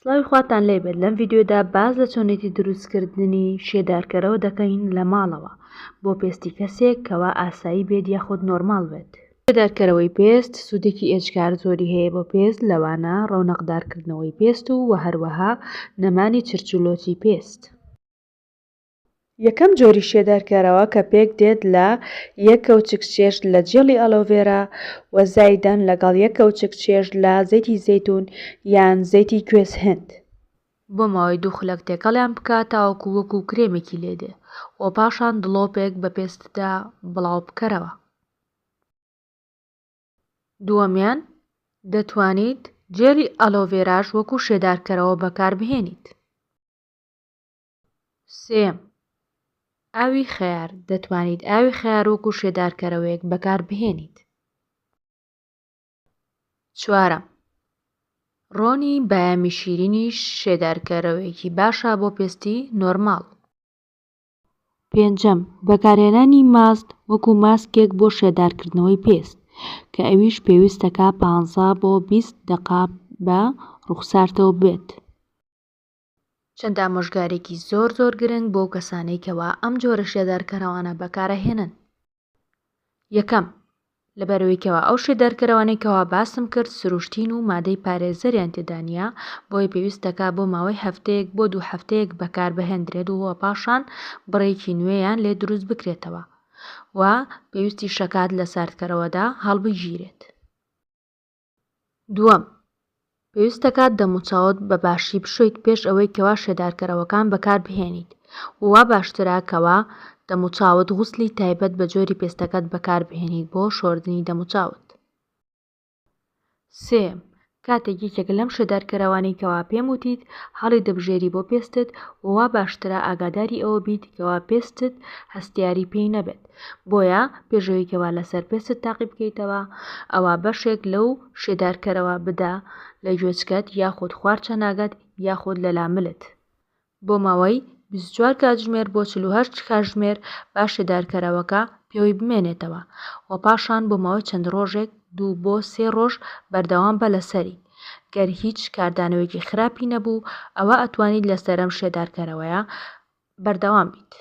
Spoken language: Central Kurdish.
سڵاوی خواتان لێبێت لەم ڤیدیۆدا باز لە چۆنێتی دروستکردنی شێدارکەرەوە دەکەین لە ماڵەوە بۆ پێستی کەسێک کەوا ئاسایی بێت یاخود نۆرماڵ بێت. شێدارکەرەوەی پێست سوودێکی ئێجگار زۆری هەیە بۆ پێست، لەوانە ڕەونەقدارکردنەوەی پێست و هەروەها نەمانی چرچ و لۆچی پێست. یەکەم جۆری شێدارکەرەوە کە پێک دێت لە 1 کەوچک چێژ لە جێڵی ئەلۆڤێرا و زایدەن لەگەڵ 1 کەوچک چێژ لە زەیتی زەیتون یان زەیتی کوێز هێند. بۆ ماوەی 2 خولەک تێکەڵیان بکات تاوەکو وەکو کرێمێکی لێدێ و پاشان دڵۆپێک بە پێستدا بڵاو بکەرەوە. دووەمیان دەتوانیت جێلی ئەلۆڤێراش وەکو شێدارکەرەوە بەکاربهێنیت. سێم ئاوی خەیار، دەتوانیت ئاوی خەیار وەکو شێدارکەرەوەیەک بەکاربهێنیت. چوارەم ڕۆنی بایامی شیرینیش شێدارکەرەوەیەکی باشە بۆ پێستی نۆرماڵ. پێنجەم بەکارهێنانی ماست وەکو ماسکێک بۆ شێدارکردنەوەی پێست کە ئەویش پێویستەکە 15 بۆ 20 دقە بە ڕوخسارتەوە بێت. چەند ئامۆژگارێکی زۆر گرنگ بۆ کەسانەی کەوا ئەم جۆرە شێدارکەرەوانە بەکارەهێنن. یەکەم لەبەرەوەیکەوە ئەو شێدارکەرەوانەی کەوا باسم کرد سروشتین و مادەی پارێزەریان تێدانە بۆی پێویستەکە بۆ ماوەی هەفتەیەک بۆ 2 هەفتەیەک بەکاربهێنرێت و پاشان بڕێکی نوێیان لێ دروست بکرێتەوە و پێویستی شەکات لە ساردکەرەوەدا هەڵبگیرێت. دووەم پێویستەکات دەموچاوت بە باشی بشۆیت پێش ئەوەی کەوا شێدارکەرەوەکان بەکاربهێنیت و باشترە کەوا دەموچاوت غوسلی تایبەت بە جۆری پێستەکەت بەکاربهێنیت بۆ شۆردنی دەموچاوت. سێم کاتێک یەکێک لەم شێدارکەرەوانەی کەوا پێم وتیت هەڵی دەبژێری بۆ پێستت و باشترە ئاگاداری ئەوە بیت کەوا پێستت هەستیاری پێی نەبێت، بۆیە پێشەوەی کەوا لەسەر پێستت تاقی بکەیتەوە ئەوە بەشێک لەو شێدارکەرەوە بدە لە گوێچکەت یاخود خوارچەناگەت یاخود لە لاملت. بۆ ماوەی 24 کاتژمێر بۆ 48 کاتژمێر با شێدارکەرەوەکە پێوەی بمێنێتەوە و پاشان بۆ ماوەی چەند ڕۆژێک 2 بۆ 3 ڕۆژ بەردەوام بە لەسەری. گەر هیچ کاردانەوەیەکی خراپی نەبوو ئەوە ئەتوانیت لەسەر ئەم شێدارکەرەوەیە بەردەوام بیت.